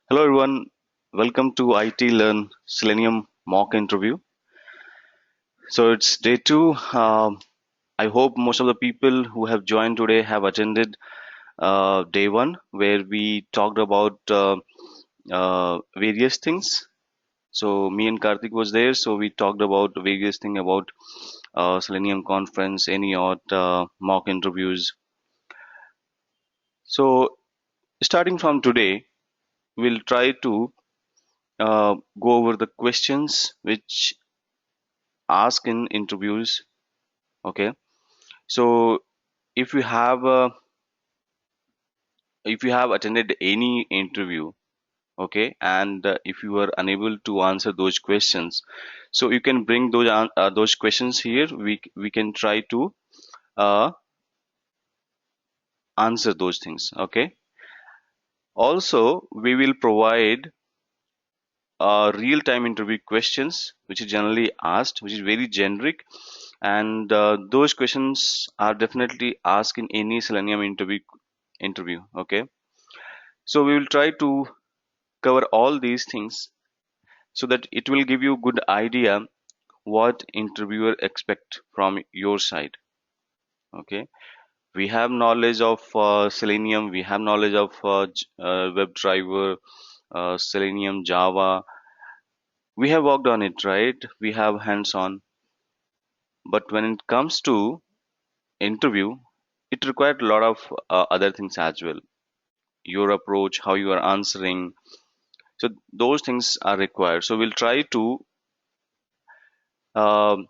Hello everyone, welcome to IT Learn Selenium mock interview. So it's day two. I hope most of the people who have joined today have attended day one, where we talked about various things. So me and Karthik was there, so we talked about various things about Selenium conference, any odd mock interviews. So starting from today, we'll try to go over the questions which ask in interviews. Okay, so if you have attended any interview, okay, and if you are unable to answer those questions, so you can bring those questions here. We can try to uh, answer those things. Okay. Also, we will provide real-time interview questions, which is generally asked, which is very generic, and those questions are definitely asked in any Selenium interview. Okay. So we will try to cover all these things so that it will give you good idea what interviewer expect from your side. Okay, we have knowledge of Selenium, we have knowledge of WebDriver, Selenium, Java. We have worked on it, right? We have hands-on. But when it comes to interview, it required a lot of other things as well. Your approach, how you are answering. So those things are required. So we'll try to um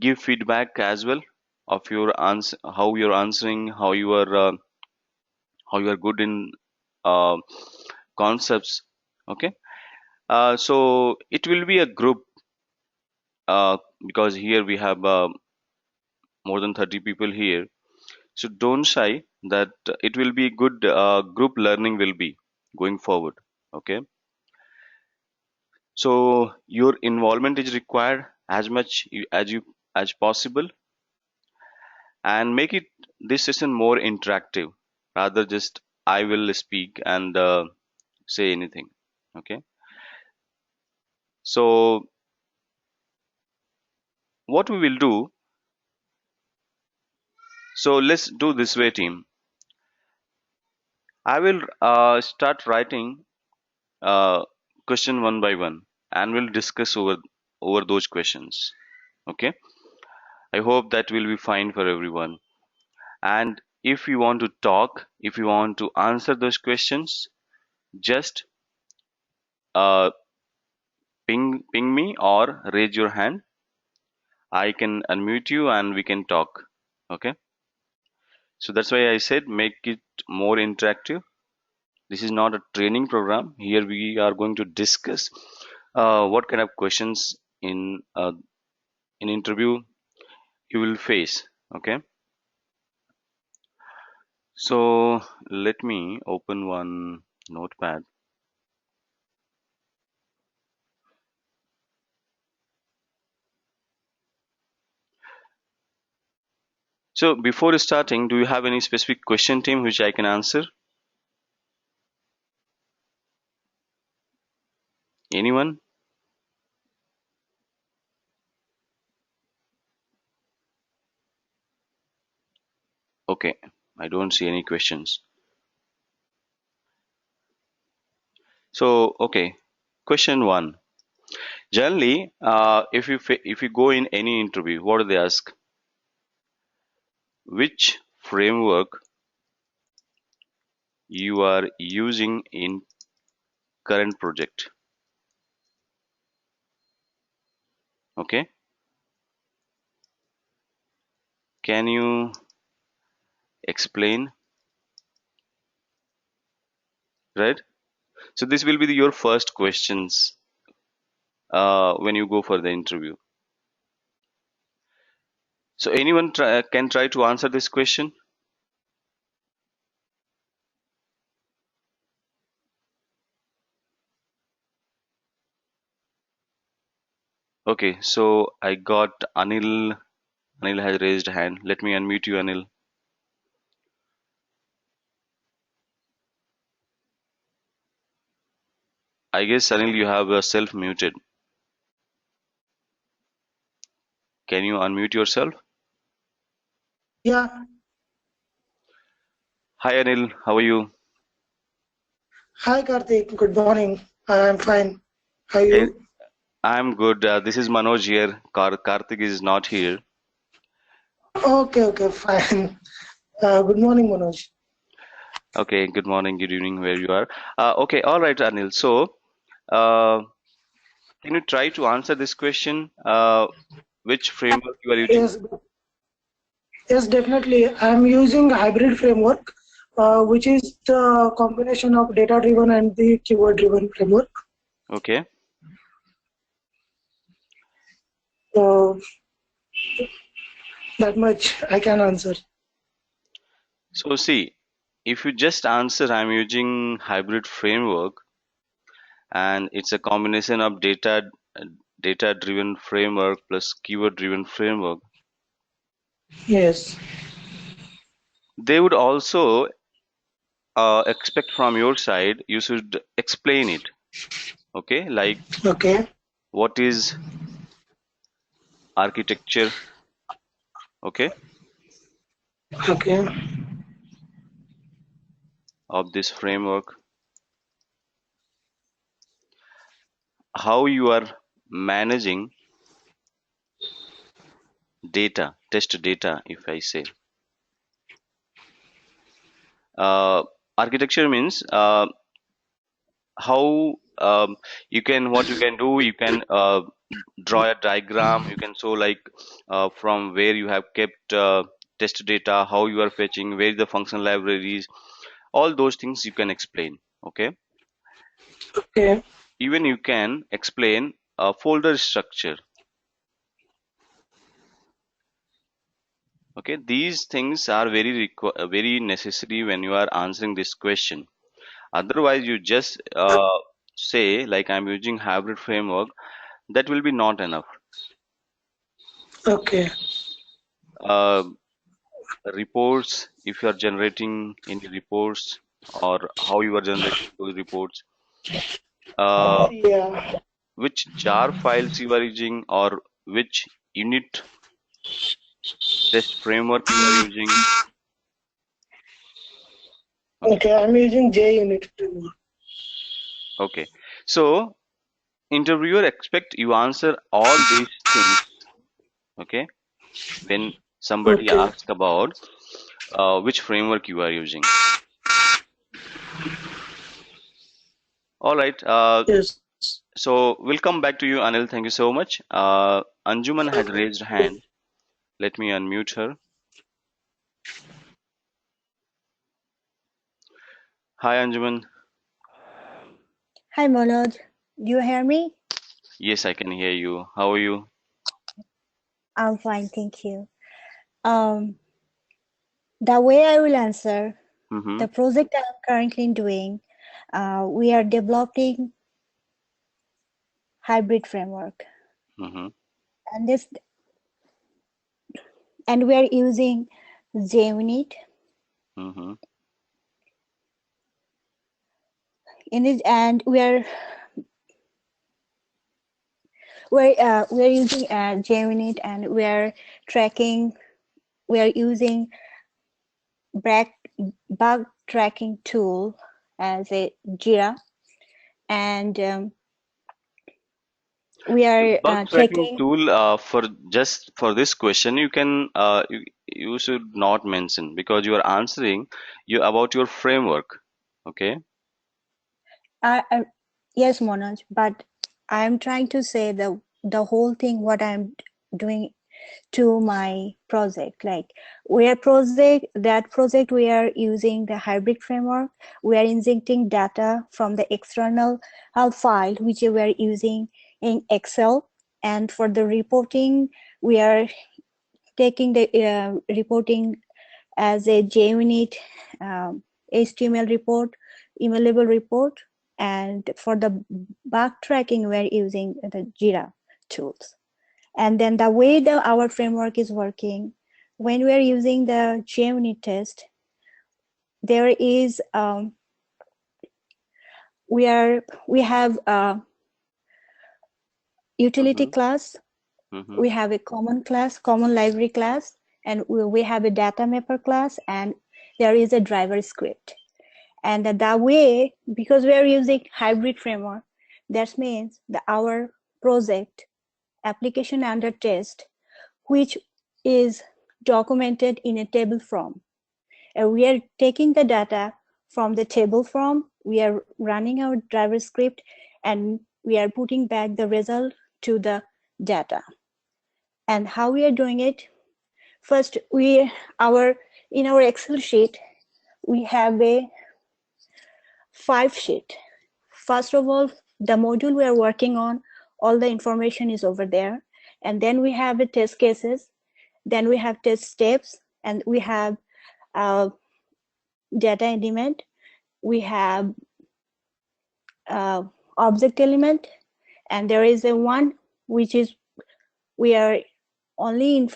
give feedback as well of your answer, how you're answering, how you are good in uh, concepts. Okay, so it will be a group because here we have more than 30 people here. So don't shy that it will be good group learning will be going forward. Okay, so your involvement is required as much as possible, and make it this session more interactive rather just I will speak and say anything. Okay, so what we will do, so let's do this way, team. I will start writing uh, question one by one, and we'll discuss over those questions. Okay, I hope that will be fine for everyone. And if you want to talk, if you want to answer those questions, just uh, ping me or raise your hand. I can unmute you and we can talk. Okay. So that's why I said make it more interactive. This is not a training program. Here we are going to discuss what kind of questions in interview you will face. Okay. So let me open one notepad. So before starting, do you have any specific question, team, which I can answer? Anyone? Okay. I don't see any questions. So, okay. Question one. Generally, if you go in any interview, what do they ask? Which framework you are using in current project? Okay. Can you explain? Right. So this will be your first questions when you go for the interview. So anyone can try to answer this question. Okay. So I got Anil. Anil has raised hand. Let me unmute you, Anil. I guess Anil, you have self muted. Can you unmute yourself? Yeah. Hi Anil, how are you? Hi, Karthik. Good morning. I'm fine. How are Okay, you? I'm good. This is Manoj here. Karthik is not here. Okay, fine. Good morning, Manoj. Okay, good morning, good evening, where you are. Okay, all right, Anil. So, uh, can you try to answer this question? Which framework you are using? Yes, yes, definitely. I'm using hybrid framework, which is the combination of data-driven and the keyword-driven framework. Okay. So that much I can answer. So, see, if you just answer, I'm using hybrid framework, and it's a combination of data-driven framework plus keyword-driven framework. Yes. They would also expect from your side you should explain it. Okay, like Okay. what is architecture? Okay, Okay. of this framework, how you are managing data, test data, if I say. uh, Architecture means how you can, what you can do, you can draw a diagram, you can show like from where you have kept test data, how you are fetching, where the function libraries, all those things you can explain. Okay, Okay. even you can explain a folder structure. Okay, these things are very necessary when you are answering this question. Otherwise you just say like I'm using hybrid framework, that will be not enough. Okay. uh, Reports, if you are generating any reports, or how you are generating those reports, uh, Yeah. which jar files you are using, or which unit test framework you are using. Okay, Okay. I'm using JUnit framework. okay. So interviewer expect you answer all these things. Okay, when somebody Okay. asks about which framework you are using. All right. Yes. So we'll come back to you, Anil. Thank you so much. Anjuman has raised hand. Let me unmute her. Hi, Anjuman. Hi Manoj, do you hear me? Yes, I can hear you. How are you? I'm fine, thank you. Um, the way I will answer Mm-hmm. the project I'm currently doing, we are developing hybrid framework, Mm-hmm. and this and we are using JUnit Mm-hmm. in it, and we're using JUnit, and we are tracking. We are using back, bug tracking tool as a Jira, and we are Bug tracking checking. tool, for just for this question, you should not mention, because you are answering you about your framework. Okay. I yes, Manoj, but I'm trying to say the whole thing what I'm doing to my project. Like that project we are using the hybrid framework. We are injecting data from the external file which we are using in Excel, and for the reporting we are taking the reporting as a JUnit HTML report, emailable report, and for the backtracking, we're using the Jira tools. And then the way our framework is working, when we're using the JUnit test, there is we have a utility Mm-hmm. class, Mm-hmm. we have a common class, common library class, and we have a data mapper class, and there is a driver script. And that way, because we are using hybrid framework, that means that our project application under test, which is documented in a table form. And we are taking the data from the table form, we are running our driver script, and we are putting back the result to the data. And how we are doing it? First, in our Excel sheet, we have a 5 sheet. First of all, the module we are working on, all the information is over there. And then we have the test cases, then we have test steps, and we have data element, we have object element, and there is a one which is we are only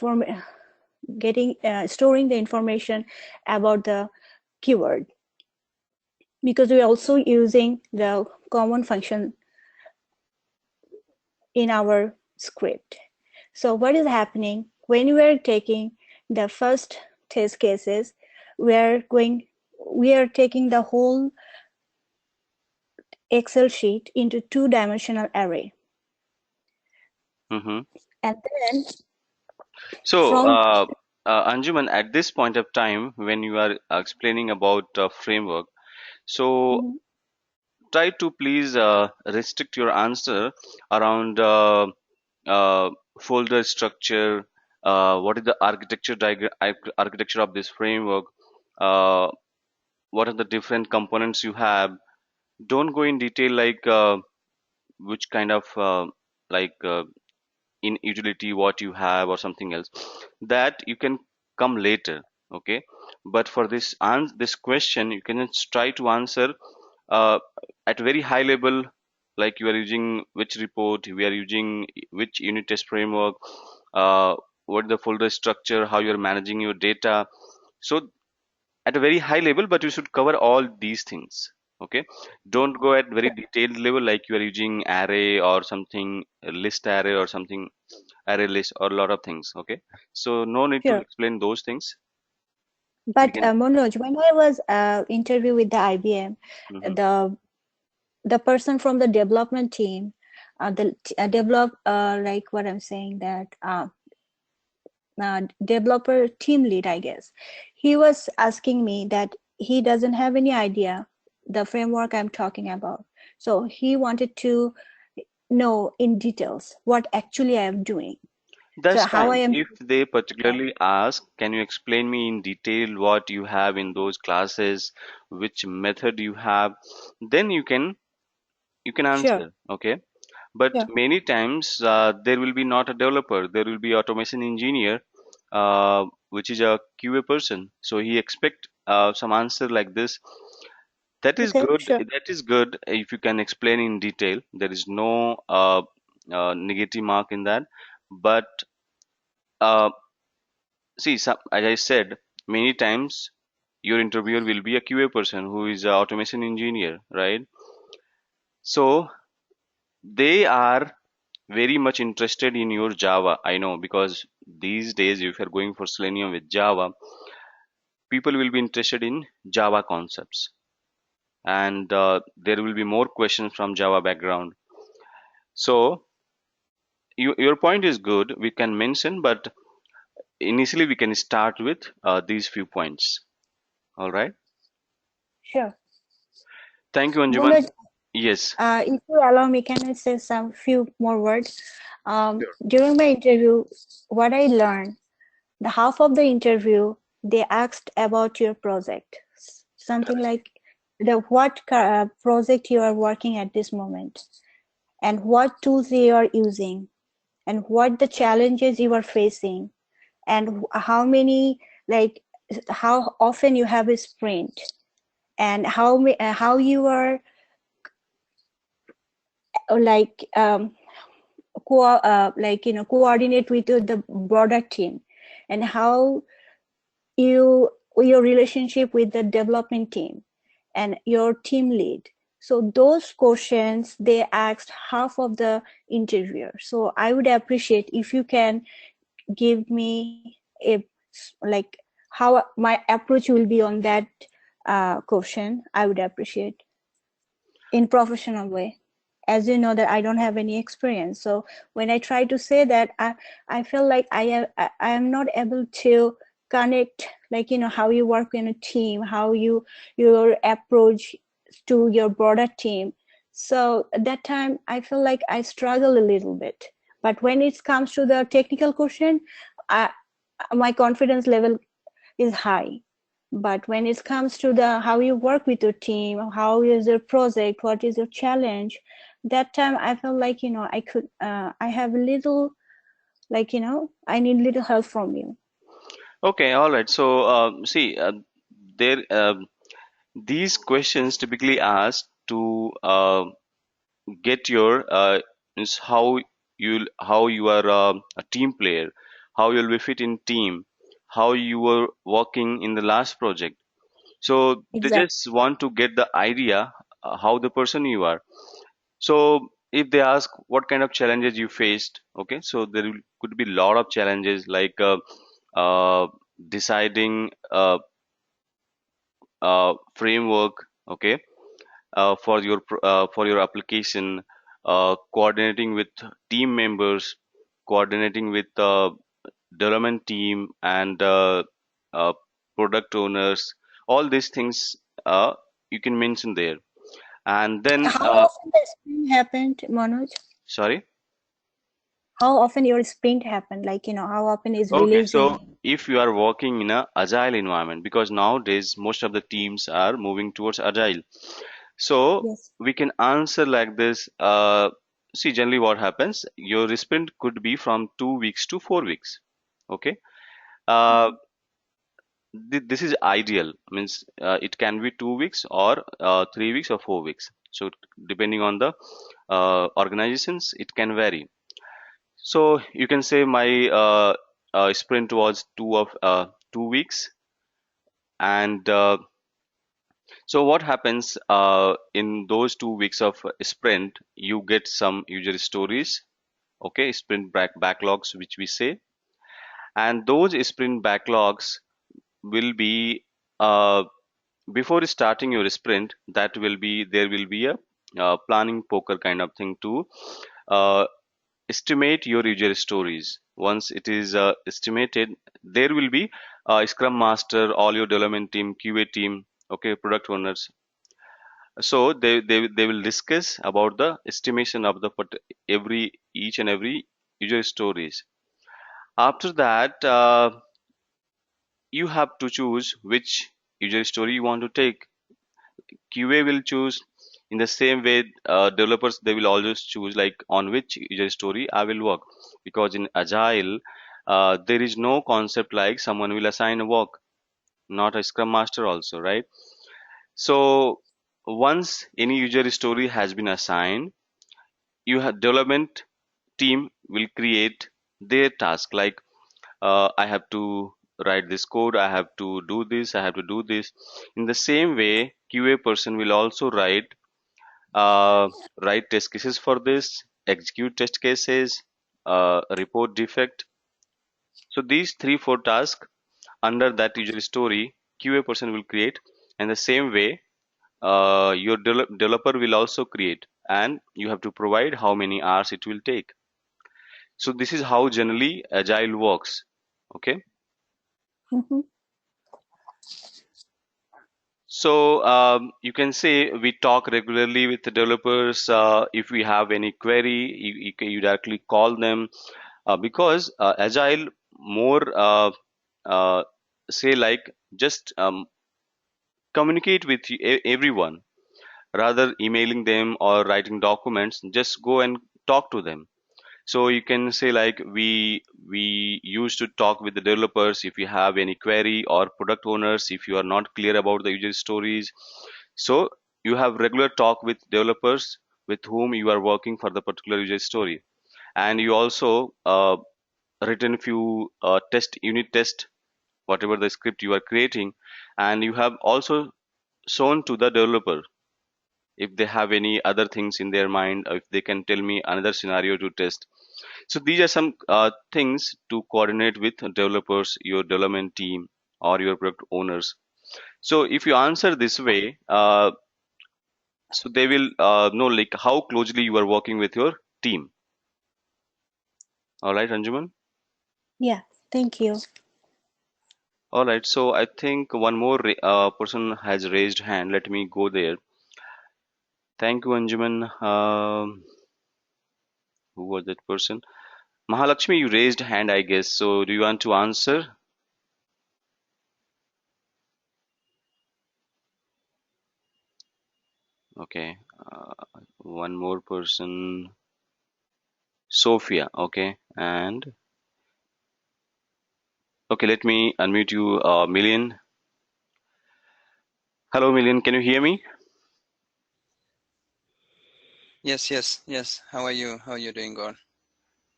storing the information about the keyword, because we're also using the common function in our script. So what is happening when we are taking the first test cases, we are taking the whole Excel sheet into 2-dimensional array. Mm-hmm. And then So, from Anjuman, at this point of time, when you are explaining about framework, so try to please restrict your answer around folder structure. What is the architecture of this framework? Uh, what are the different components you have? Don't go in detail like which kind of like in utility what you have or something else. That you can come later, okay? But for this question, you can just try to answer uh, at very high level, like you are using which report, we are using which unit test framework, uh, what the folder structure, how you are managing your data. So at a very high level, but you should cover all these things. Okay, don't go at very detailed level like you are using array or something, a list array or something, array list or a lot of things. Okay, so no need to sure. explain those things. We But can. Manoj, when I was interview with the IBM, Hmm. the person from the development team, develop like what I'm saying, that developer team lead, I guess, he was asking me that he doesn't have any idea the framework I'm talking about. So he wanted to know in details what actually I am doing. So That's how I fine. am. If they Yeah, particularly ask, can you explain me in detail what you have in those classes, which method you have, then you can sure. answer. Okay. But Yeah. many times there will be not a developer, there will be automation engineer, which is a QA person. So he expect some answer like this. That is Okay. good. Sure. That is good if you can explain in detail. There is no negative mark in that. But uh, see, as I said, many times your interviewer will be a QA person who is an automation engineer, right? So they are very much interested in your Java. I know, because these days, if you're going for Selenium with Java, people will be interested in Java concepts, and there will be more questions from Java background. So your point is good. We can mention, but initially we can start with these few points. All right. Sure. Thank you, Anjuman. Manoj, Yes. if you allow me, can I say some few more words? Sure. During my interview, what I learned, the half of the interview, they asked about your project, something Correct. like what project you are working at this moment, and what tools you are using, and what the challenges you are facing, and how many, like how often you have a sprint, and how you are like coordinate with the broader team, and how your relationship with the development team and your team lead. So those questions they asked half of the interviewer. So I would appreciate if you can give me a like how my approach will be on that question. I would appreciate in professional way. As you know that I don't have any experience, so when I try to say that, I feel like I am not able to connect, like, you know, how you work in a team, how your approach to your broader team. So at that time I feel like I struggle a little bit. But when it comes to the technical question, I, my confidence level is high. But when it comes to the how you work with your team, how is your project, what is your challenge, that time I felt like, you know, I have a little, like, you know, I need little help from you. Okay, all right. So, see, there these questions typically asked to get your is how you are a team player, how you'll be fit in team, how you were working in the last project. So they Exactly. just want to get the idea how the person you are. So if they ask what kind of challenges you faced, okay, so could be a lot of challenges like uh, deciding framework, okay, for your application, coordinating with team members, coordinating with development team and uh, product owners. All these things you can mention there. And then, How often the sprint happened, Manoj? sorry. How often your sprint happened? Like, you know, how often is Okay, so releasing? if you are working in a agile environment, because nowadays most of the teams are moving towards agile, so Yes. we can answer like this. See, generally what happens, your sprint could be from 2 weeks to 4 weeks. Okay. Uh, this is ideal. Means it can be 2 weeks or 3 weeks or 4 weeks. So depending on the organizations, it can vary. So you can say my sprint was 2 weeks, and so what happens in those 2 weeks of sprint? You get some user stories, okay, sprint backlogs, which we say, and those sprint backlogs will be before starting your sprint. That will be there will be a planning poker kind of thing to uh, estimate your user stories. Once it is estimated, there will be scrum master, all your development team, QA team, okay, product owners. So they will discuss about the estimation of the every each and every user stories. After that, you have to choose which user story you want to take. QA will choose in the same way. Developers, they will always choose like on which user story I will work, because in agile there is no concept like someone will assign a work, not a scrum master also, right? So once any user story has been assigned, you have development team will create their task like I have to write this code, I have to do this, I have to do this. In the same way, QA person will also uh, write test cases for this, execute test cases, report defect. So these three, four tasks under that user story, QA person will create, and the same way, your developer will also create, and you have to provide how many hours it will take. So this is how generally Agile works. Okay. Mm-hmm. So you can say we talk regularly with the developers. If we have any query, you directly call them because Agile more say like just communicate with everyone rather emailing them or writing documents. Just go and talk to them. So you can say like we used to talk with the developers if you have any query, or product owners if you are not clear about the user stories. So you have regular talk with developers with whom you are working for the particular user story, and you also written few test unit test whatever the script you are creating, and you have also shown to the developer if they have any other things in their mind, or if they can tell me another scenario to test. So these are some things to coordinate with developers, your development team, or your product owners. So if you answer this way, so they will know like how closely you are working with your team. All right, Anjuman. Yeah, thank you. All right. So I think one more person has raised hand. Let me go there. Thank you, Anjuman. Who was that person? Mahalakshmi, you raised hand, I guess. So do you want to answer? Okay. One more person. Sophia. Okay. And okay, let me unmute you, Million. Hello, Million. Can you hear me? Yes. How are you? How are you doing, God?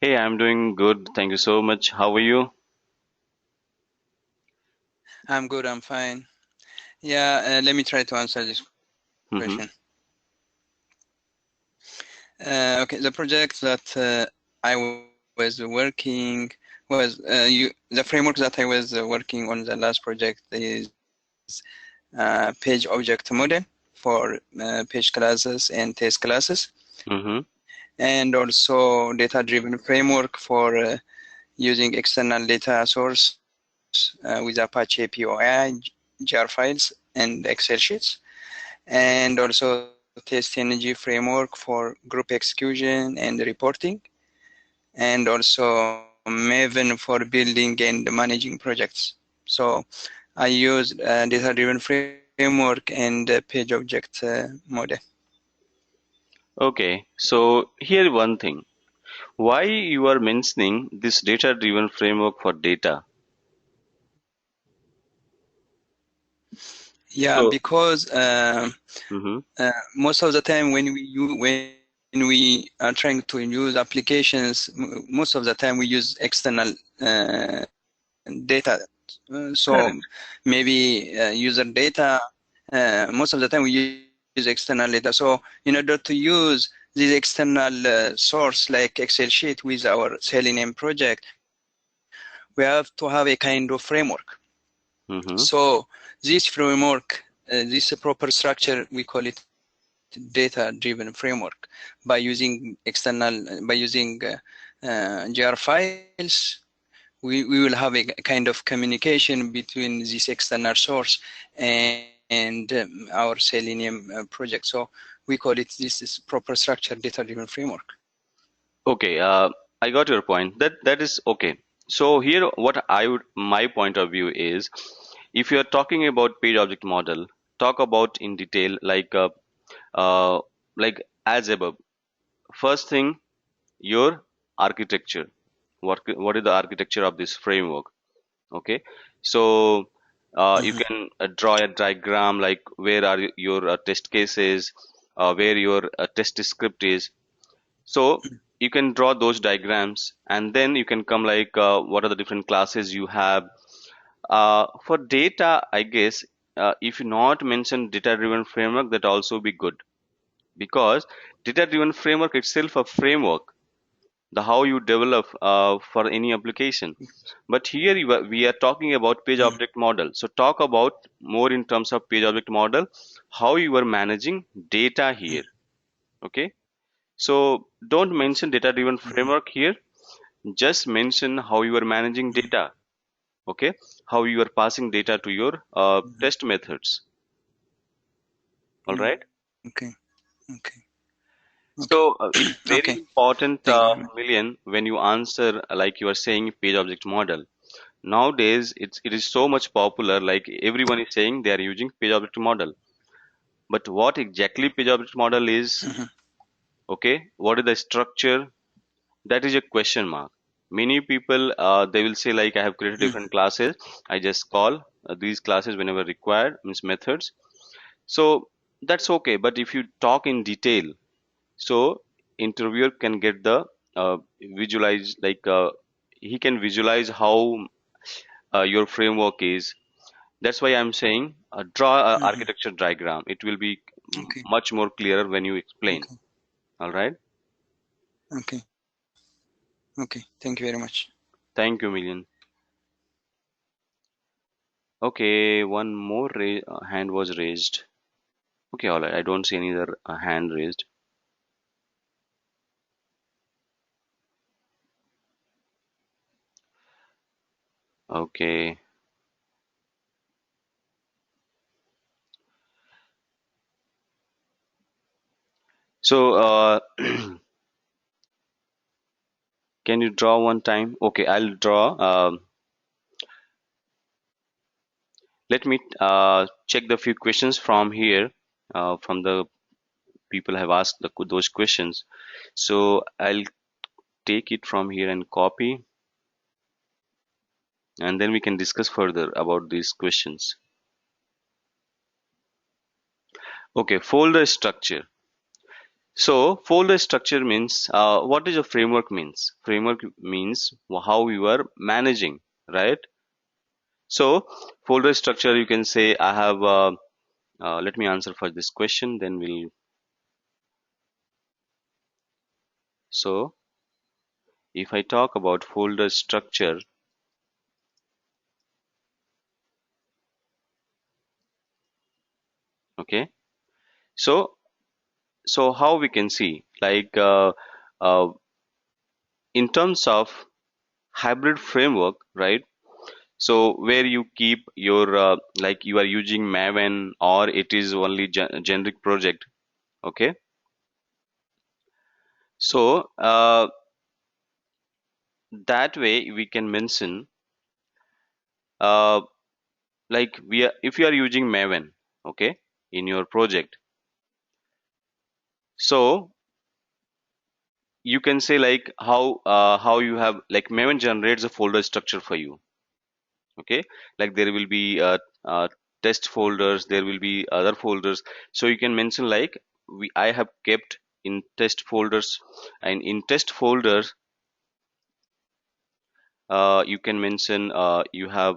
Hey, I'm doing good. Thank you so much. How are you? I'm good. I'm fine. Yeah, let me try to answer this Mm-hmm. question. Okay, the project that I was working was the framework that I was working on the last project is page object model for page classes and test classes, Mm-hmm. and also data-driven framework for using external data source with Apache POI, jar files, and Excel sheets, and also test energy framework for group execution and reporting, and also Maven for building and managing projects. So I use data-driven framework and page object model. Okay. So here one thing. Why you are mentioning this data-driven framework for data? Yeah, So, because mm-hmm. most of the time when we are trying to use applications, most of the time we use external data. So Correct. maybe user data. Most of the time we use external data. So in order to use this external source like Excel sheet with our Selenium project, we have to have a kind of framework. Mm-hmm. So this framework, this proper structure, we call it data-driven framework by using jar files. We will have a kind of communication between this external source and our Selenium project. So we call it this is proper structure data-driven framework. Okay. I got your point. That is okay. So here, what I would my point of view is, if you are talking about page object model, talk about in detail, uh, like as above. First thing, your architecture. What is the architecture of this framework? Okay, so you Mhm. can draw a diagram like where are your test cases, where your test script is. So you can draw those diagrams, and then you can come like what are the different classes you have. For data, I guess if you not mention data-driven framework, that also be good, because data-driven framework itself a framework, the how you develop for any application. But here we are talking about page Mhm. object model. So talk about more in terms of page object model, how you are managing data here. Okay. So don't mention data driven Mhm. framework here. Just mention how you are managing data. Okay. How you are passing data to your Mhm. test methods. All Mhm. right. Okay. Okay. Okay. So it's very Okay. important, Thank you very much. Million, when you answer like you are saying page object model. Nowadays, it is so much popular. Like everyone is saying they are using page object model. But what exactly page object model is? Mhm. Okay, what is the structure? That is a question mark. Many people they will say like I have created Mhm. different classes. I just call these classes whenever required, means methods. So that's okay. But if you talk in detail, so interviewer can get the visualize like he can visualize how your framework is. That's why I'm saying draw a Mhm. architecture diagram. It will be Okay. much more clearer when you explain. Okay. All right. Okay. Okay. Thank you very much. Thank you, Million. Okay, one more hand was raised. Okay, all right. I don't see any other hand raised. Okay. So, can you draw one time? Okay, I'll draw. Let me check the few questions from here, from the people have asked those questions. So I'll take it from here and copy, and then we can discuss further about these questions. Okay, folder structure. So folder structure means, what is a framework means? Framework means how you are managing, right? So folder structure, you can say I have. Let me answer for this question, then we'll. So if I talk about folder structure, okay. So how we can see, like, uh, in terms of hybrid framework, right? So where you keep your, like you are using Maven or it is only generic project, okay? So that way we can mention, uh, like if you are using Maven, okay, in your project, so you can say like how you have, like Maven generates a folder structure for you, okay, like there will be test folders, there will be other folders, so you can mention like I have kept in test folders, and in test folders you can mention you have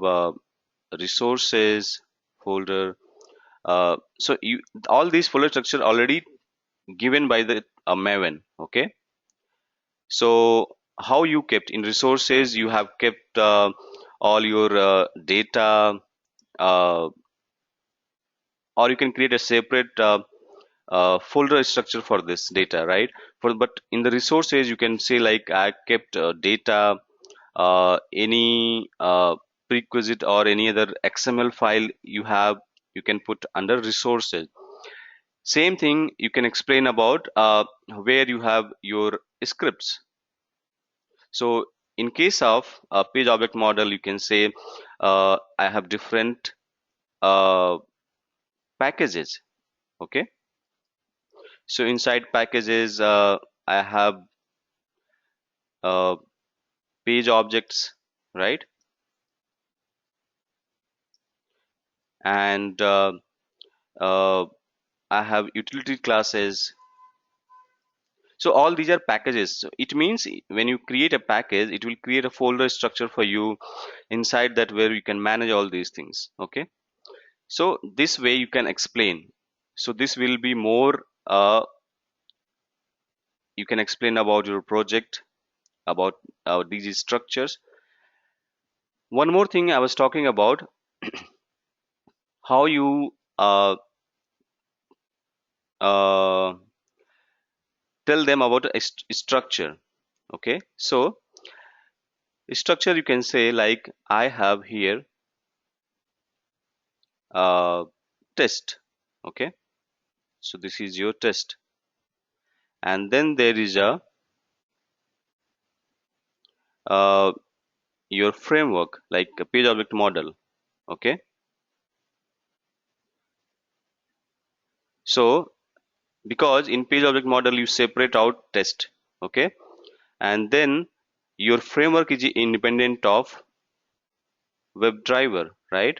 resources folder, so you all these folder structure already given by the Maven, okay. So how you kept in resources, you have kept all your data, uh, or you can create a separate folder structure for this data, right? But in the resources you can say like I kept data, any prerequisite or any other XML file you have, you can put under resources. Same thing you can explain about where you have your scripts. So in case of a page object model, you can say I have different uh, packages, okay. So inside packages, I have uh, page objects, right? And uh, I have utility classes. So all these are packages. So it means when you create a package, it will create a folder structure for you inside that where you can manage all these things. Okay. So this way you can explain. So this will be more. You can explain about your project, about these structures. One more thing I was talking about, how you uh, tell them about a structure, okay. So structure you can say like I have here uh, test, okay. So this is your test, and then there is a uh, your framework like a page object model, okay. So because in page object model you separate out test, okay, and then your framework is independent of WebDriver, right?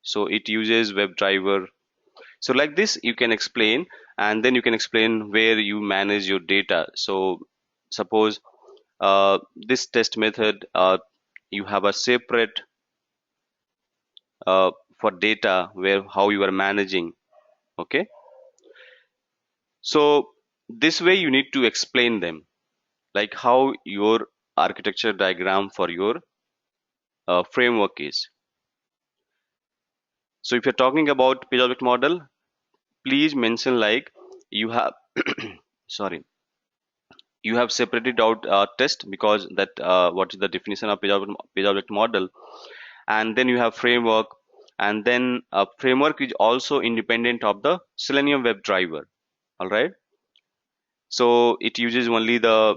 So it uses WebDriver. So like this you can explain, and then you can explain where you manage your data. So suppose this test method, you have a separate for data where how you are managing. Okay, so this way you need to explain them, like how your architecture diagram for your framework is. So if you're talking about page object model, please mention like you have sorry, you have separated out test, because that what is the definition of page object model, and then you have framework, and then framework is also independent of the Selenium WebDriver. All right, so it uses only the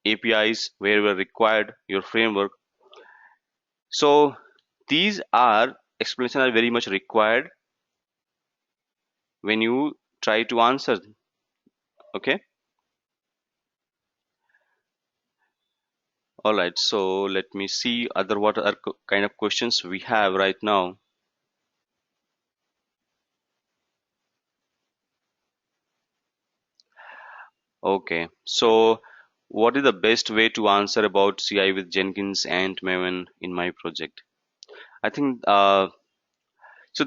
APIs wherever required your framework. So these are explanation are very much required when you try to answer. Okay, all right, so let me see other what are kind of questions we have right now. Okay, so what is the best way to answer about CI with Jenkins and Maven in my project? I think so.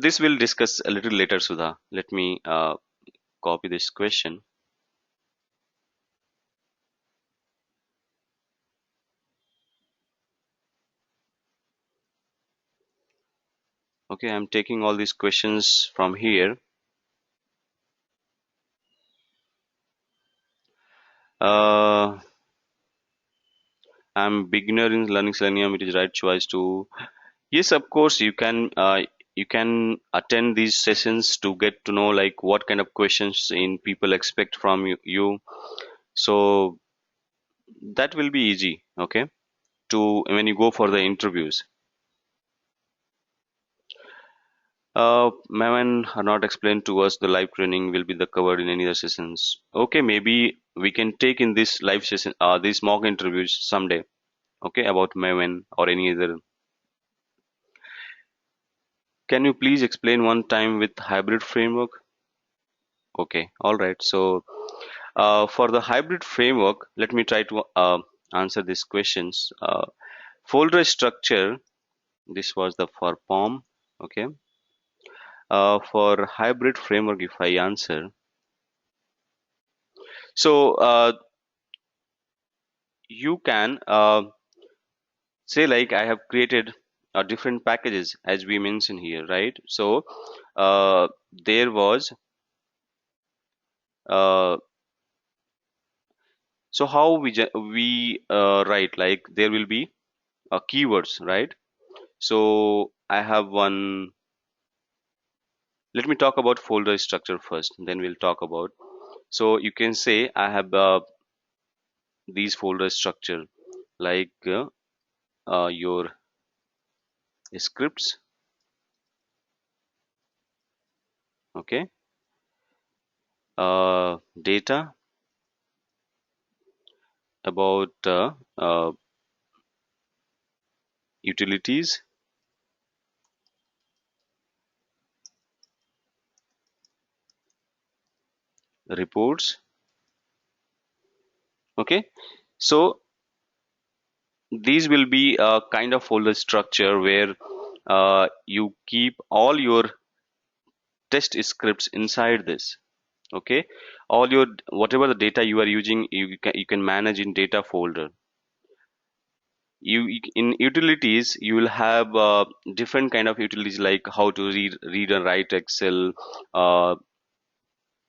This we'll discuss a little later, Sudha. Let me copy this question. Okay, I'm taking all these questions from here. I'm beginner in learning Selenium. It is right choice to. Yes, of course, you can attend these sessions to get to know like what kind of questions in people expect from you. So that will be easy, okay, to when you go for the interviews. Maman are not explained to us. The live training will be the covered in any other sessions. Okay, maybe we can take in this live session, these mock interviews someday. Okay, about Maven or any other. Can you please explain one time with hybrid framework? Okay, all right. So for the hybrid framework, let me try to answer these questions. Folder structure. This was the for POM. Okay. For hybrid framework, if I answer, so you can say like I have created different packages as we mentioned here, right? So there was uh, so how we write, like there will be keywords, right? So I have one. Let me talk about folder structure first, then we'll talk about. So you can say I have these folder structure like your scripts, okay, data, about utilities, reports, okay. So these will be a kind of folder structure where you keep all your test scripts inside this, okay. All your whatever the data you are using, you can manage in data folder. In utilities you will have different kind of utilities, like how to read and write Excel, uh,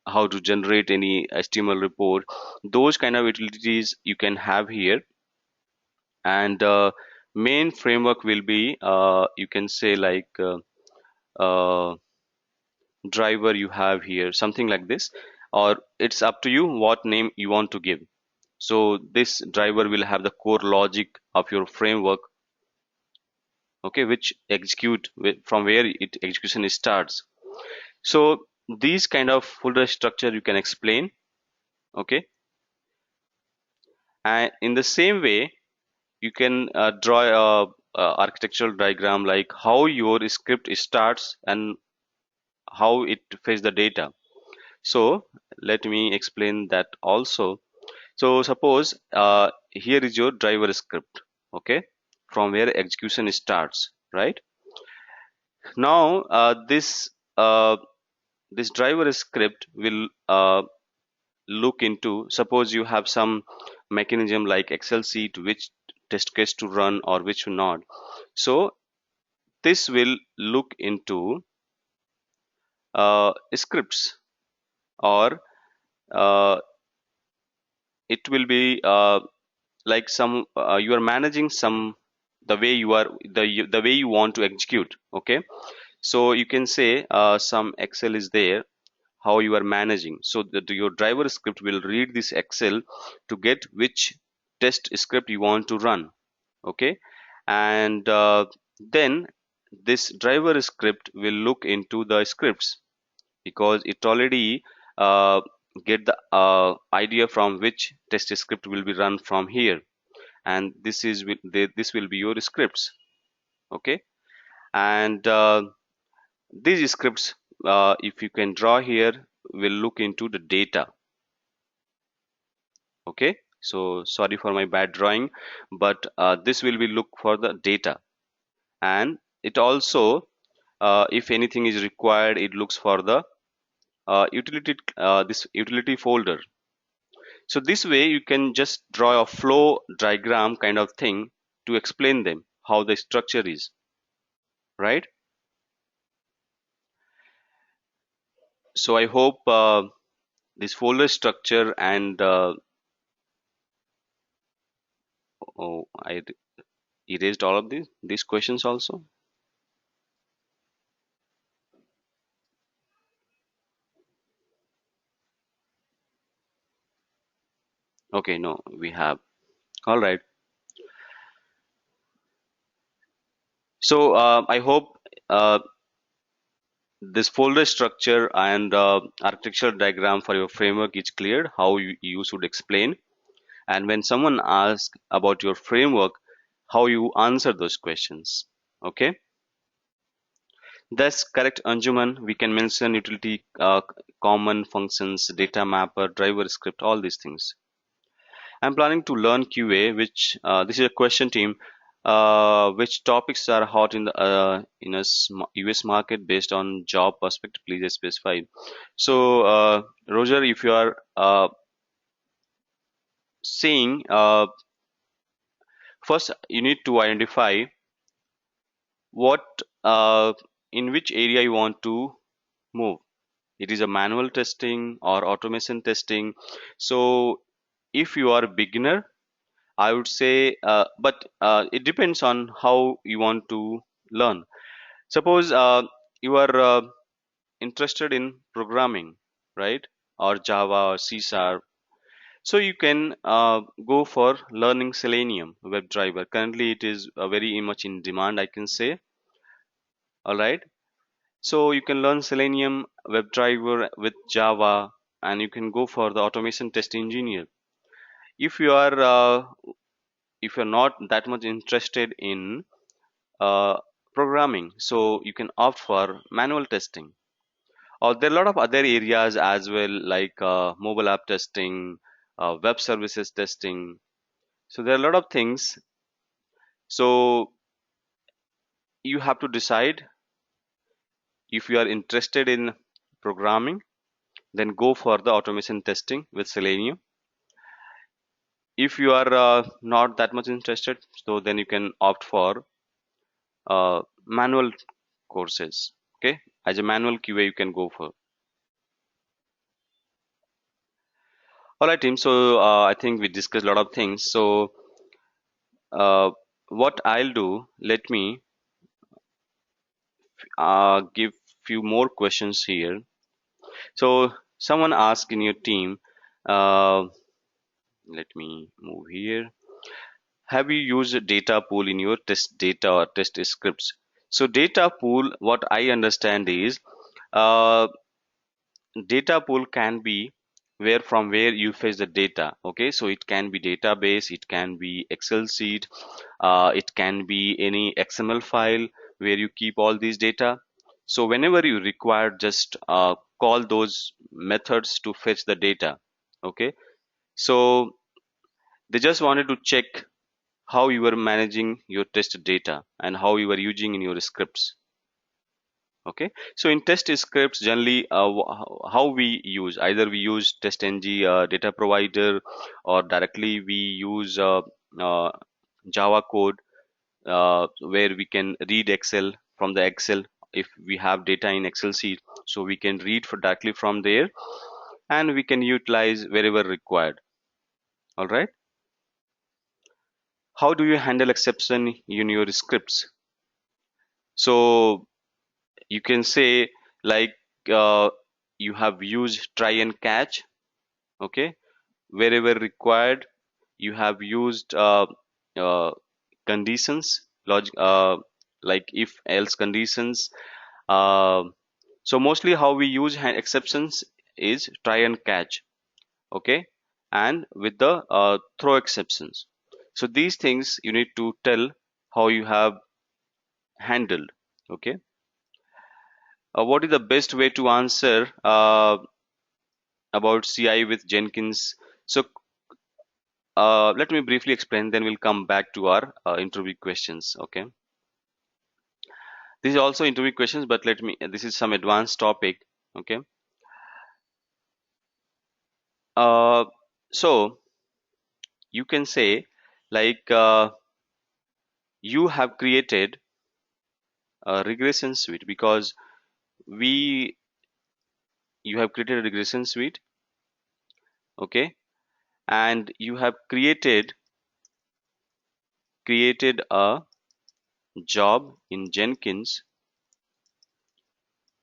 how to generate any HTML report. Those kind of utilities you can have here. And main framework will be you can say like uh, driver you have here, something like this, or it's up to you what name you want to give. So this driver will have the core logic of your framework, okay, which execute from where it execution starts. So these kind of folder structure you can explain, okay. And in the same way you can draw a architectural diagram like how your script starts and how it fetch the data. So let me explain that also. So suppose here is your driver script, okay, from where execution starts, right? Now this this driver script will look into, suppose you have some mechanism like Excel sheet, which test case to run or which not. So this will look into scripts, or uh, it will be like some you are managing some, the way you are, the way you want to execute. Okay, so you can say some Excel is there, how you are managing, so that your driver script will read this Excel to get which test script you want to run. Okay, and then this driver script will look into the scripts, because it already uh, get the idea from which test script will be run from here, and this will be your scripts. Okay, and these scripts, if you can draw here, will look into the data. Okay, so sorry for my bad drawing, but this will be look for the data, and it also, if anything is required, it looks for the utility, this utility folder. So this way you can just draw a flow diagram kind of thing to explain them how the structure is, right? So I hope this folder structure and oh, I erased all of these questions also. Okay, no, we have. All right. So I hope this folder structure and architectural diagram for your framework is clear, how you should explain. And when someone asks about your framework, how you answer those questions. Okay, that's correct, Anjuman. We can mention utility, common functions, data mapper, driver script, all these things. I'm planning to learn QA, which this is a question team. Which topics are hot in a US market based on job perspective? Please specify. So, Roger, if you are saying, first you need to identify what in which area you want to move. It is a manual testing or automation testing. So, if you are a beginner, I would say, but it depends on how you want to learn. Suppose you are interested in programming, right? Or Java or C Sharp. So you can go for learning Selenium WebDriver. Currently, it is very much in demand, I can say. All right. So you can learn Selenium WebDriver with Java, and you can go for the automation test engineer. If you are if you're not that much interested in uh, programming, so you can opt for manual testing. Or there are a lot of other areas as well, like mobile app testing, web services testing. So there are a lot of things. So you have to decide, if you are interested in programming, then go for the automation testing with Selenium. If you are not that much interested, so then you can opt for manual courses. Okay, as a manual QA you can go for. All right, team. So I think we discussed a lot of things. So what I'll do, let me give few more questions here. So someone asked in your team, uh, let me move here. Have you used a data pool in your test data or test scripts? So data pool, what I understand is, uh, data pool can be where you fetch the data. Okay, so it can be database, it can be Excel sheet, it can be any XML file where you keep all these data. So whenever you require, just call those methods to fetch the data. Okay, so they just wanted to check how you are managing your test data and how you are using in your scripts. Okay, so in test scripts generally how we use, either we use testng data provider, or directly we use uh, Java code where we can read Excel from the Excel. If we have data in Excel sheet, so we can read directly from there, and we can utilize wherever required. All right. How do you handle exception in your scripts? So you can say, like, uh, you have used try and catch. Okay, wherever required, you have used uh, conditions, logic, like if else conditions. uh, so mostly how we use exceptions is try and catch. Okay, and with the throw exceptions. So these things you need to tell how you have handled. Okay, what is the best way to answer about CI with Jenkins? So let me briefly explain, then we'll come back to our interview questions. Okay, this is also interview questions, but let me, this is some advanced topic. Okay, uh, so you can say, like, you have created a regression suite, because we you have created a regression suite. Okay, and you have created a job in Jenkins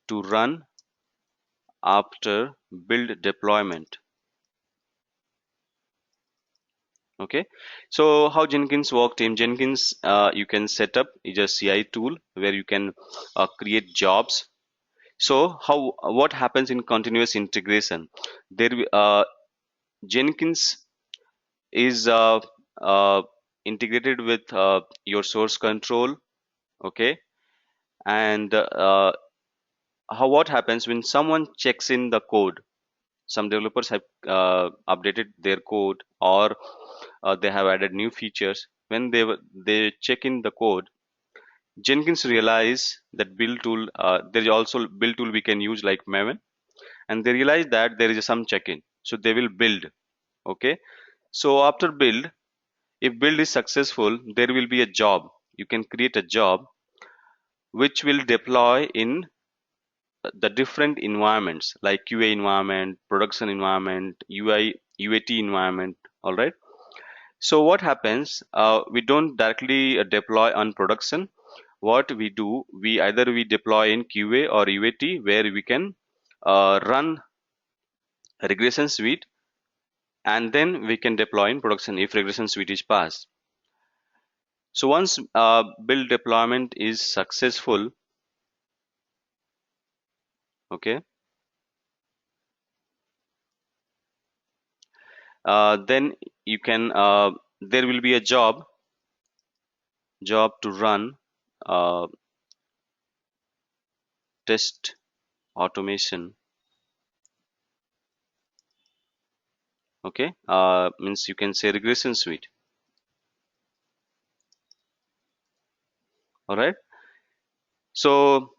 to run after build deployment. Okay, so how Jenkins worked in Jenkins, you can set up is a CI tool where you can create jobs. So how, what happens in continuous integration? There Jenkins is integrated with your source control. Okay, and how, what happens when someone checks in the code? Some developers have updated their code, or they have added new features. When they check in the code, Jenkins realize that build tool, there is also build tool we can use like Maven, and they realize that there is some check-in, so they will build. Okay, so after build, if build is successful, there will be a job. You can create a job which will deploy in the different environments like QA environment, production environment, UI, UAT environment. All right. So what happens? We don't directly deploy on production. What we do, we either we deploy in QA or UAT, where we can run a regression suite, and then we can deploy in production if regression suite is passed. So once build deployment is successful, okay, then you can there will be a job to run uh, test automation. Okay, means you can say regression suite. All right, so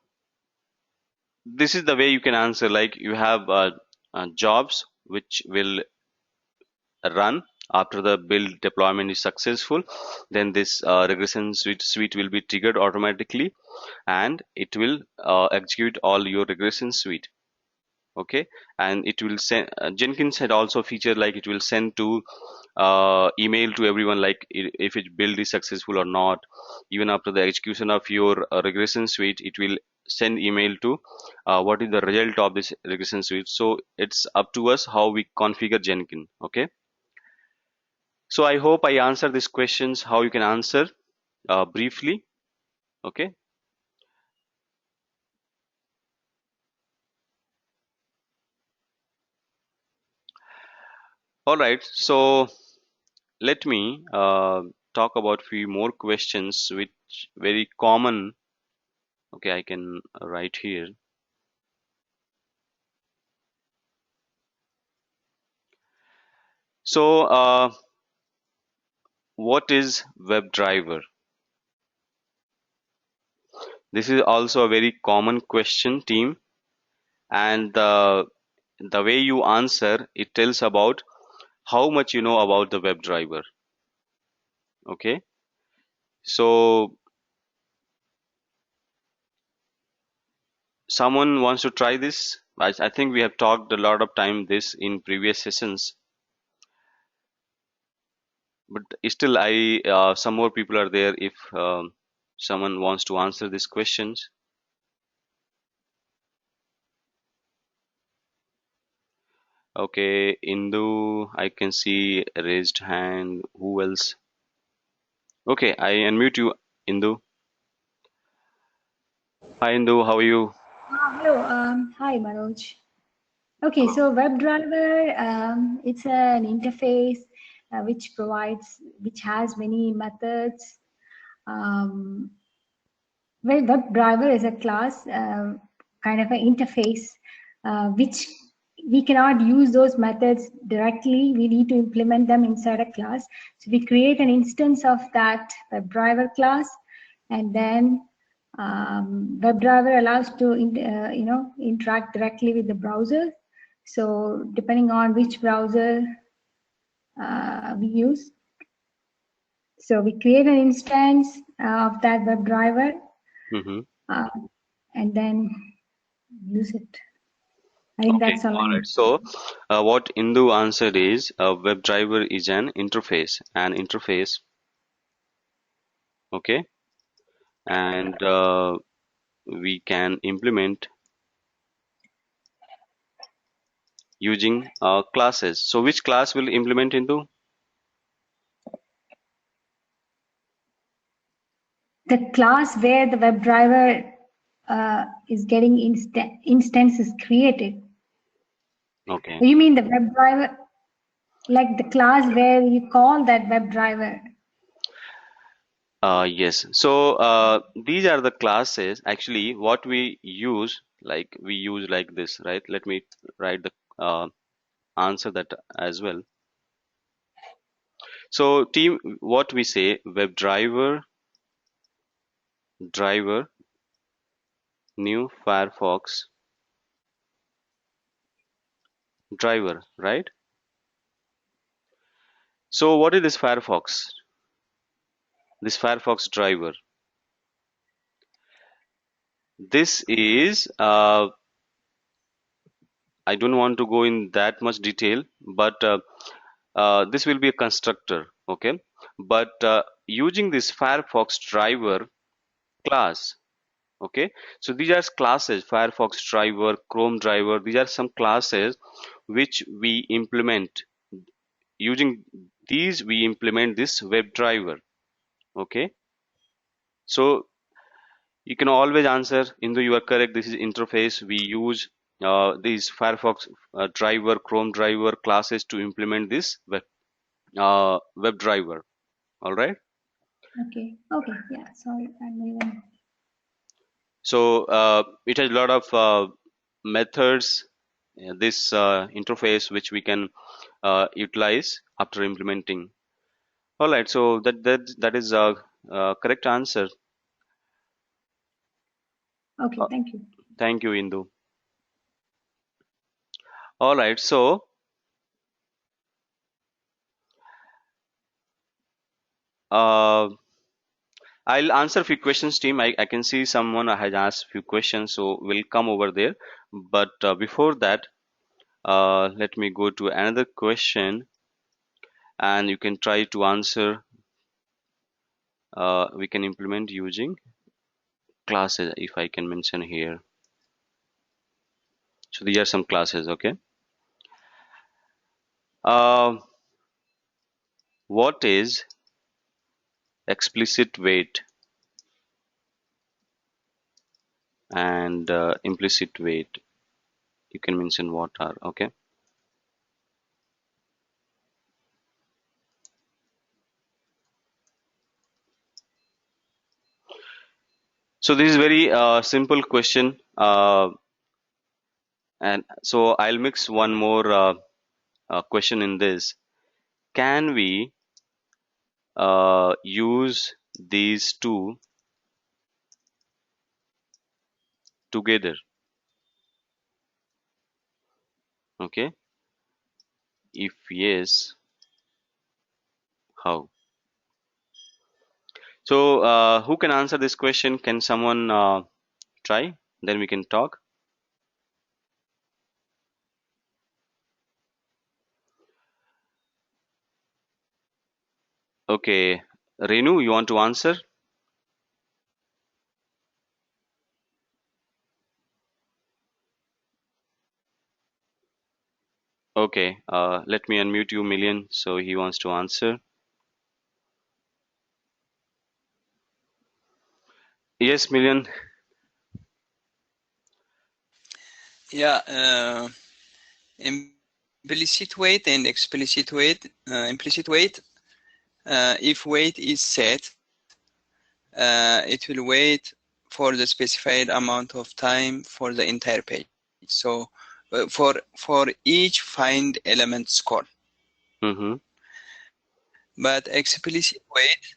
this is the way you can answer, like you have jobs which will run after the build deployment is successful. Then this regression suite will be triggered automatically, and it will execute all your regression suite. Okay, and it will send, Jenkins had also featured like it will send to email to everyone, like if its build is successful or not. Even after the execution of your regression suite, it will send email to what is the result of this regression suite. So it's up to us how we configure Jenkins. Okay, so I hope I answered these questions how you can answer briefly. Okay, all right, so let me talk about few more questions which very common. Okay, I can write here. So what is WebDriver? This is also a very common question, team, and the way you answer, it tells about how much you know about the WebDriver. Okay, so someone wants to try this? I think we have talked a lot of time this in previous sessions, but still I some more people are there if someone wants to answer these questions. Okay, Indu, I can see a raised hand. Who else? Okay, I unmute you, Indu. Hi, Indu, how are you? Hello. Hi, Manoj. Okay, so WebDriver, it's an interface which has many methods. Well, WebDriver is a class, kind of an interface, which we cannot use those methods directly. We need to implement them inside a class. So we create an instance of that WebDriver class, and then WebDriver allows to interact directly with the browser. So depending on which browser we use, so we create an instance of that WebDriver, Mm-hmm. and then use it. I think Okay, that's all I all right. need. So, what Indu answered is WebDriver is an interface, okay, and we can implement using classes. So, which class will implement Indu? The class where the WebDriver is getting instance is created. Okay. You mean the WebDriver, like the class where you call that WebDriver? Yes. So these are the classes. Actually, what we use, like we use like this, right? Let me write the answer that as well. So team, what we say, WebDriver, driver, new Firefox driver, right? So what is this Firefox? This Firefox driver. This is I don't want to go in that much detail, but this will be a constructor, okay? But using this Firefox driver class, okay? So these are classes, Firefox driver, Chrome driver. These are some classes which we implement. Using these, we implement this WebDriver, okay? So you can always answer, Indu, you are correct. This is interface. We use these Firefox driver, Chrome driver classes to implement this WebDriver. All right. Okay. Okay. Yeah. Sorry, I'm even. So it has a lot of methods. This interface which we can utilize after implementing. All right. So that is a correct answer. Okay. Thank you. Thank you, Indu. All right. So uh, I'll answer a few questions, team. I can see someone has asked a few questions, so we'll come over there. But before that, let me go to another question, and you can try to answer. We can implement using classes, if I can mention here. So these are some classes, okay? Uh, what is explicit wait and implicit wait? You can mention what are, okay? So this is very simple question, and so I'll mix one more question in this. Can we use these two together? Okay, if yes, how? So who can answer this question? Can someone try? Then we can talk. Okay, Renu, you want to answer? Okay, let me unmute you, Million, so he wants to answer. Yes, Million. Yeah, implicit wait and explicit wait. Implicit wait, if wait is set, it will wait for the specified amount of time for the entire page. So for each find element score. Mm-hmm. But explicit wait,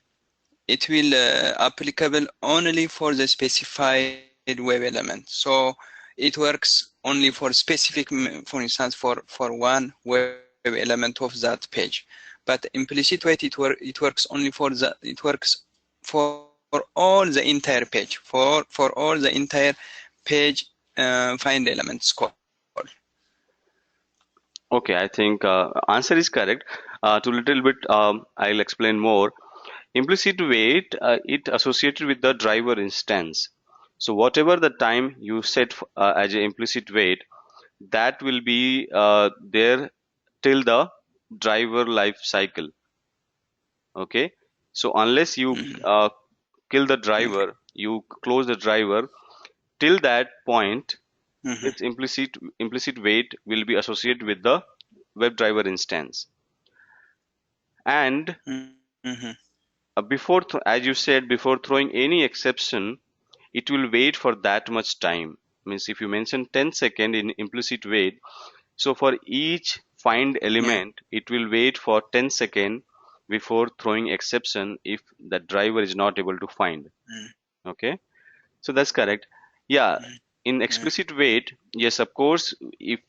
it will applicable only for the specified web element. So it works only for specific, for instance, for one web element of that page. But implicit wait, it works only for the, it works for all the entire page, for all the entire page find element score. Okay, I think answer is correct. To little bit, I'll explain more. Implicit wait, it associated with the driver instance. So whatever the time you set as an implicit wait, that will be there till the driver life cycle. Okay, so unless you kill the Okay. driver, you close the driver, till that point, Mm-hmm. its implicit wait will be associated with the WebDriver instance. And Mm-hmm. as you said, before throwing any exception, it will wait for that much time. Means if you mention 10 second in implicit wait, so for each find Yeah. element, it will wait for 10 second before throwing exception if the driver is not able to find. Okay, so that's correct. Yeah, in Mm-hmm. explicit wait, yes, of course, if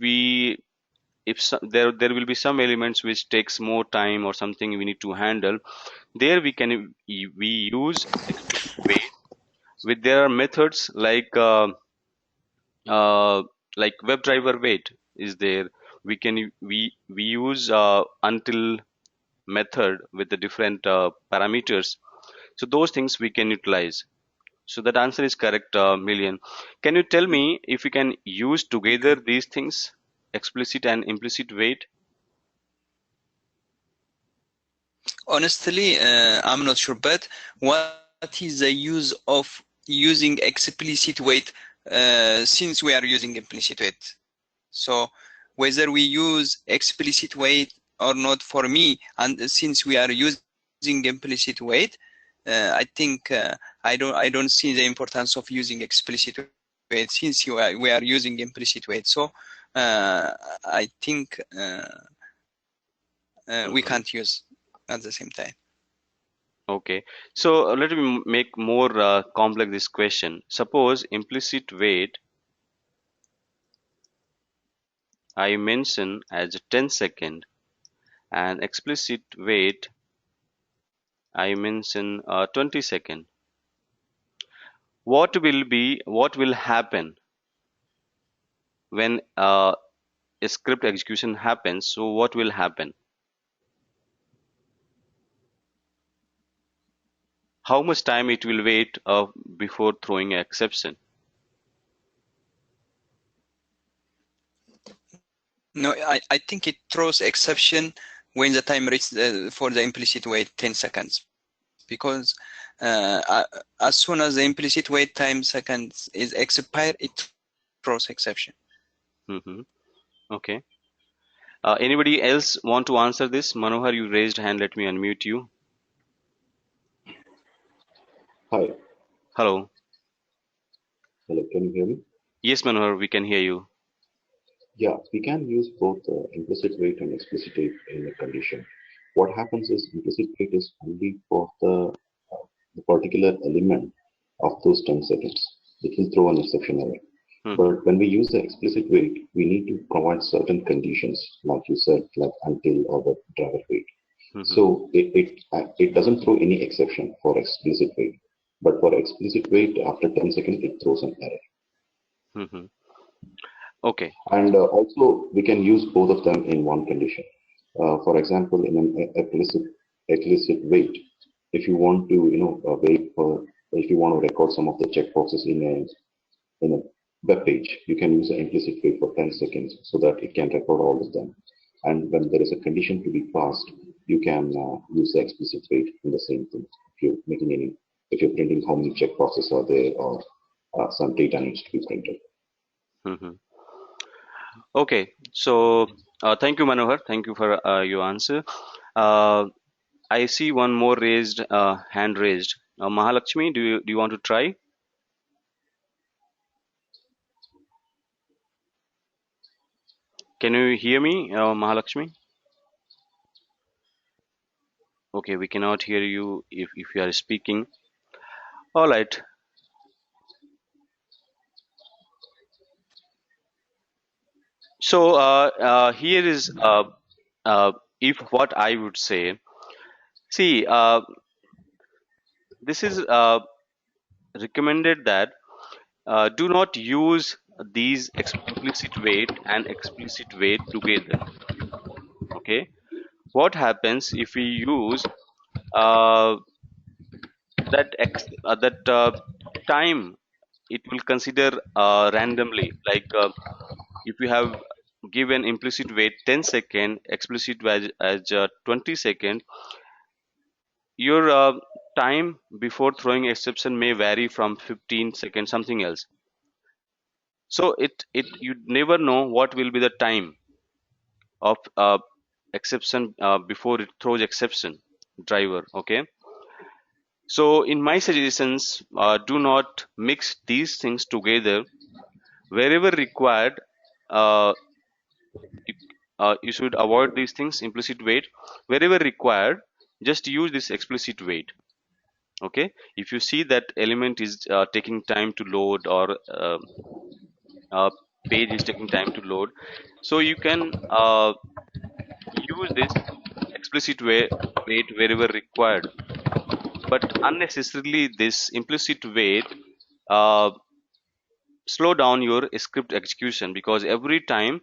there will be some elements which takes more time or something we need to handle, there we use explicit wait. With there are methods uh, like WebDriver wait is there. We use until method with the different parameters. So those things we can utilize. So that answer is correct, Million. Can you tell me if we can use together Okay. these things, explicit and implicit wait? Honestly, I'm not sure, but what is the use of using explicit wait since we are using implicit wait? So whether we use explicit wait or not, for me, and since we are using implicit wait, I think I don't see the importance of using explicit wait since we are using implicit wait. So I think we Mhm. can't use at the same time. Okay, so let me make more complex this question. Suppose implicit wait I mention as 10 second and explicit wait I mention 20 second. What will happen when a script execution happens? So what will happen? How much time it will wait before throwing an exception? No, I think it throws exception when the time reaches for the implicit wait 10 seconds. Because as soon as the implicit wait time seconds is expired, it throws exception. Hmm. Okay. Anybody else want to answer this? Manohar, you raised hand. Let me unmute you. Hi, Hello. hello, can you hear me? Yes, Manohar, we can hear you. Yeah, we can use both implicit wait and explicit wait in a condition. What happens is implicit wait is only for the particular element of those 10 seconds. It will throw an exception error. But when we use the explicit wait, we need to provide certain conditions, like you said, like until or the driver wait. So it doesn't throw any exception for explicit wait, but for explicit wait, after 10 seconds, it throws an error. Okay. And also, we can use both of them in one condition. For example, in an explicit wait, if you want to, wait for, if you want to record some of the checkboxes in a web page, you can use an implicit wait for 10 seconds so that it can record all of them. And when there is a condition to be passed, you can use the explicit wait in the same thing. If you're printing how many checkboxes are there, or some data needs to be printed. Okay, so thank you, Manohar. Thank you for your answer. I see one more hand raised. Mahalakshmi, do you want to try? Can you hear me, Mahalakshmi? Okay, we cannot hear you if you are speaking. All right. So here is if what I would say. See, this is recommended that do not use these implicit wait and explicit wait together. Okay, what happens if we use uh, that time? It will consider randomly. Like if you have given implicit wait 10 second, explicit as 20 second, your time before throwing exception may vary from 15 seconds, something else. So it you never know what will be the time of exception before it throws exception driver. Okay, so in my suggestions, do not mix these things together. Wherever required, uh, you, you should avoid these things, implicit wait. Wherever required, just use this explicit wait. Okay, if you see that element is taking time to load, or page is taking time to load, so you can use this explicit wait wherever required, but unnecessarily this implicit wait uh, slow down your script execution, because every time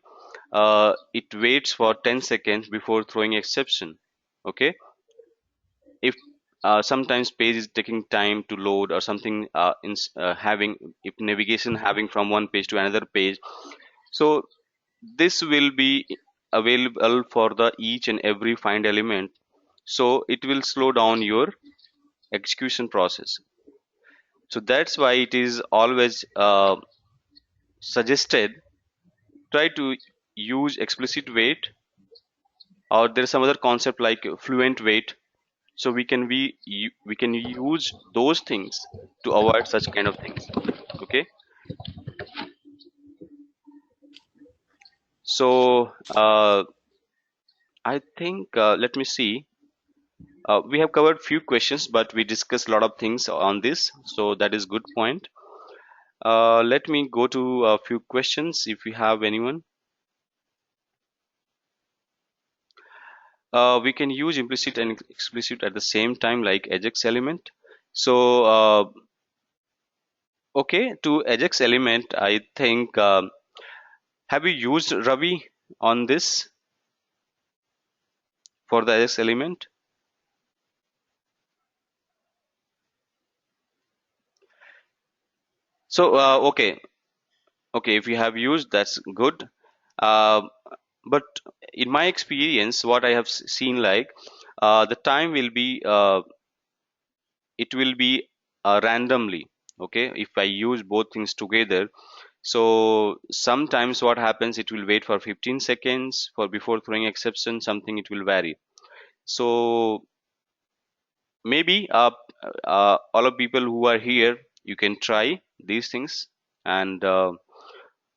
it waits for 10 seconds before throwing exception. Okay, if sometimes page is taking time to load or something, having, if navigation having from one page to another page, so this will be available for the each and every find element, so it will slow down your execution process. So that's why it is always suggested, try to use explicit wait, or there's some other concept like fluent wait, so we can use those things to avoid such kind of things. Okay, so I think let me see, we have covered few questions, but we discussed a lot of things on this, so that is good point. Let me go to a few questions if we have anyone. We can use implicit and explicit at the same time, like Ajax element. So okay, to Ajax element, I think have you used Ravi on this for the Ajax element? So okay, if you have used, that's good. Uh, but in my experience, what I have seen, like the time will be it will be randomly. Okay, if I use both things together, so sometimes what happens, it will wait for 15 seconds for before throwing exception, something it will vary. So maybe all of people who are here, you can try these things, and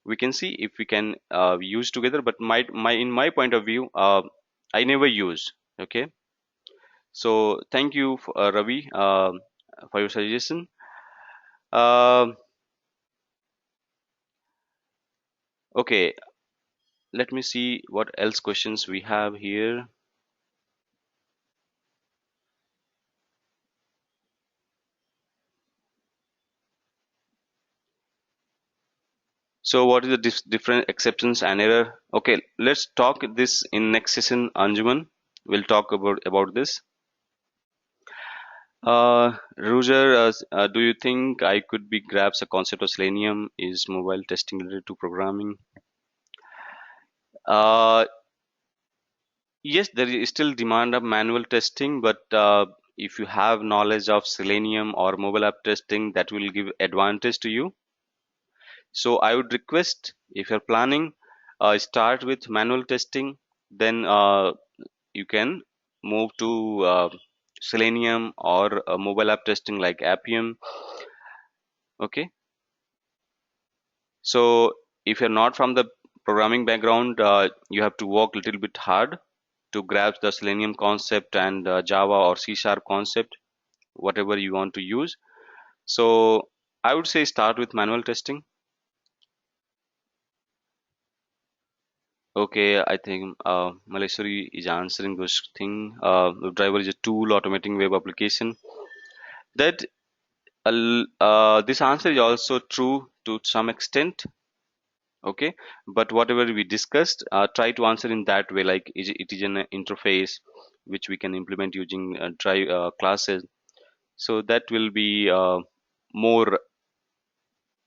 we can see if we can use together. But in my point of view, I never use. Okay, so thank you Ravi, for your suggestion. Um Okay, let me see what else questions we have here. So what is the different exceptions and error? Okay, let's talk this in next session, Anjuman. We'll talk about this. Roger, do you think I could be grabs a concept of Selenium? Is mobile testing related to programming? Uh, yes, there is still demand of manual testing, but if you have knowledge of Selenium or mobile app testing, that will give advantage to you. So I would request, if you're planning, start with manual testing, then you can move to Selenium or mobile app testing like Appium. Okay, so if you're not from the programming background, you have to work a little bit hard to grasp the Selenium concept and Java or C# concept, whatever you want to use. So I would say start with manual testing. Okay, I think Maleshwari is answering those thing. WebDriver is a tool automating web application. That this answer is also true to some extent. Okay, but whatever we discussed, try to answer in that way. Like it is an interface which we can implement using drive classes. So that will be more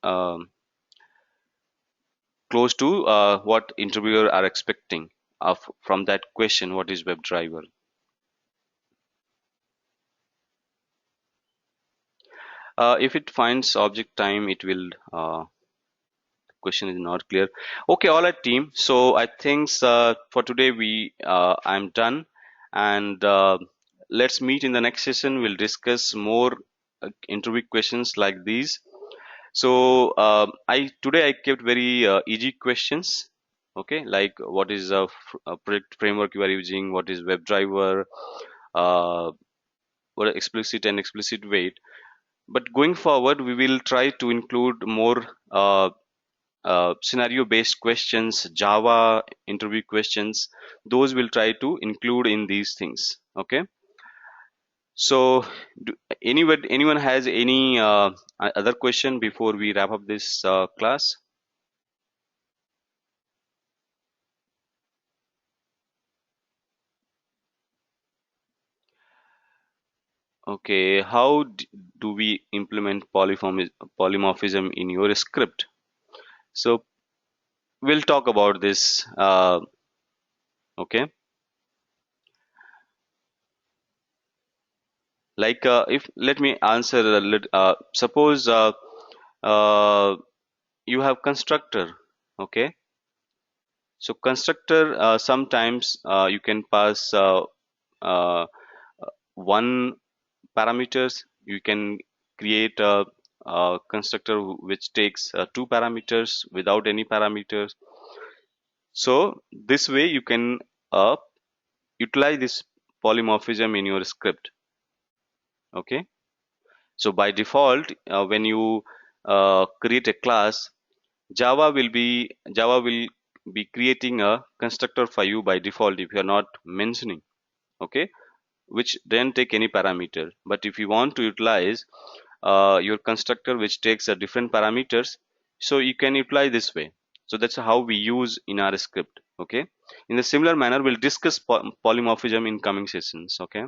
um, close to what interviewer are expecting of from that question. What is WebDriver? If it finds object time, it will question is not clear. Okay, all right, team. So I think for today we I'm done, and let's meet in the next session. We'll discuss more interview questions like these. So I today I kept very easy questions. Okay, like what is a project framework you are using? What is WebDriver? Uh, what are explicit and explicit weight? But going forward, we will try to include more scenario based questions, Java interview questions. Those we'll try to include in these things. Okay, so anyone has any other question before we wrap up this class? Okay, how do we implement polymorphism in your script? So we'll talk about this. Okay, like if let me answer suppose uh, you have constructor. Okay, so constructor sometimes you can pass uh, one parameters. You can create a constructor which takes two parameters without any parameters. So this way you can utilize this polymorphism in your script. Okay, so by default when you create a class, Java will be creating a constructor for you by default if you are not mentioning. Okay, which then take any parameter. But if you want to utilize your constructor which takes a different parameters, so you can apply this way. So that's how we use in our script. Okay, in a similar manner we'll discuss polymorphism in coming sessions. Okay,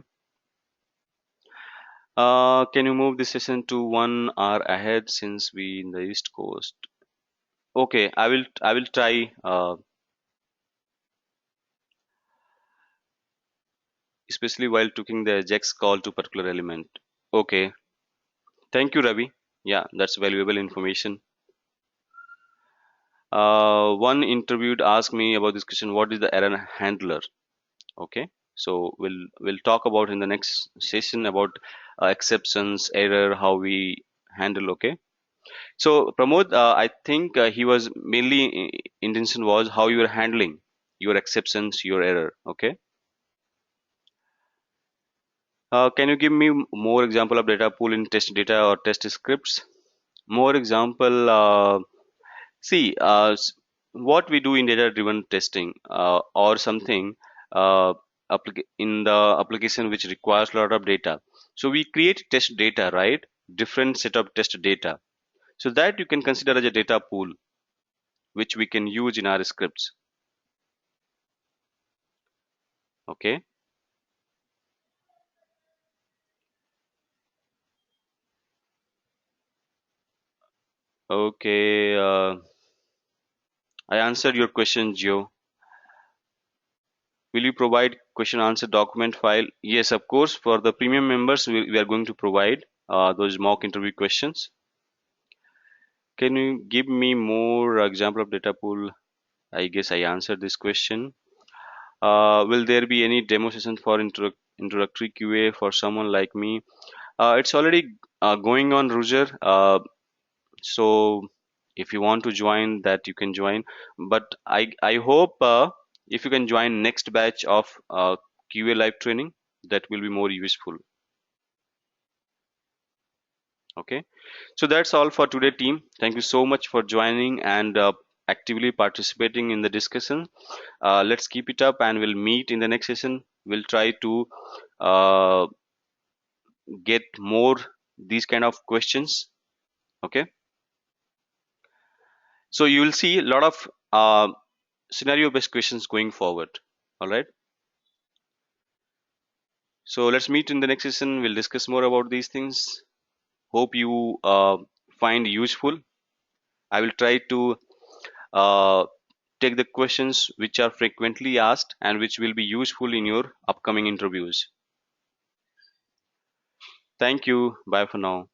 can you move this session to 1 hour ahead since we in the East Coast? Okay, I will try especially while taking the Jax call to particular element. Okay, thank you, Ravi. Yeah, that's valuable information. One interviewed asked me about this question: what is the error handler? Okay, so we'll talk about in the next session about exceptions, error, how we handle. Okay, so Pramod, I think he was mainly intention was how you are handling your exceptions, your error. Okay, can you give me more example of data pool in test data or test scripts? More example. See. what we do in data driven testing or something uh, in the application which requires a lot of data, so we create test data, right? Different set of test data, so that you can consider as a data pool which we can use in our scripts. Okay. Okay, I answered your question, Joe. Will you provide question answer document file? Yes, of course. For the premium members, we are going to provide those mock interview questions. Can you give me more example of data pool? I guess I answered this question. Will there be any demo session for introductory QA for someone like me? It's already going on, Roger. So if you want to join that, you can join. But I hope if you can join next batch of QA live training, that will be more useful. Okay. So that's all for today, team. Thank you so much for joining and actively participating in the discussion. Let's keep it up, and we'll meet in the next session. We'll try to uh, get more these kind of questions. Okay. So you will see a lot of scenario based questions going forward. All right. So let's meet in the next session. We'll discuss more about these things. Hope you find useful. I will try to uh, take the questions which are frequently asked and which will be useful in your upcoming interviews. Thank you. Bye for now.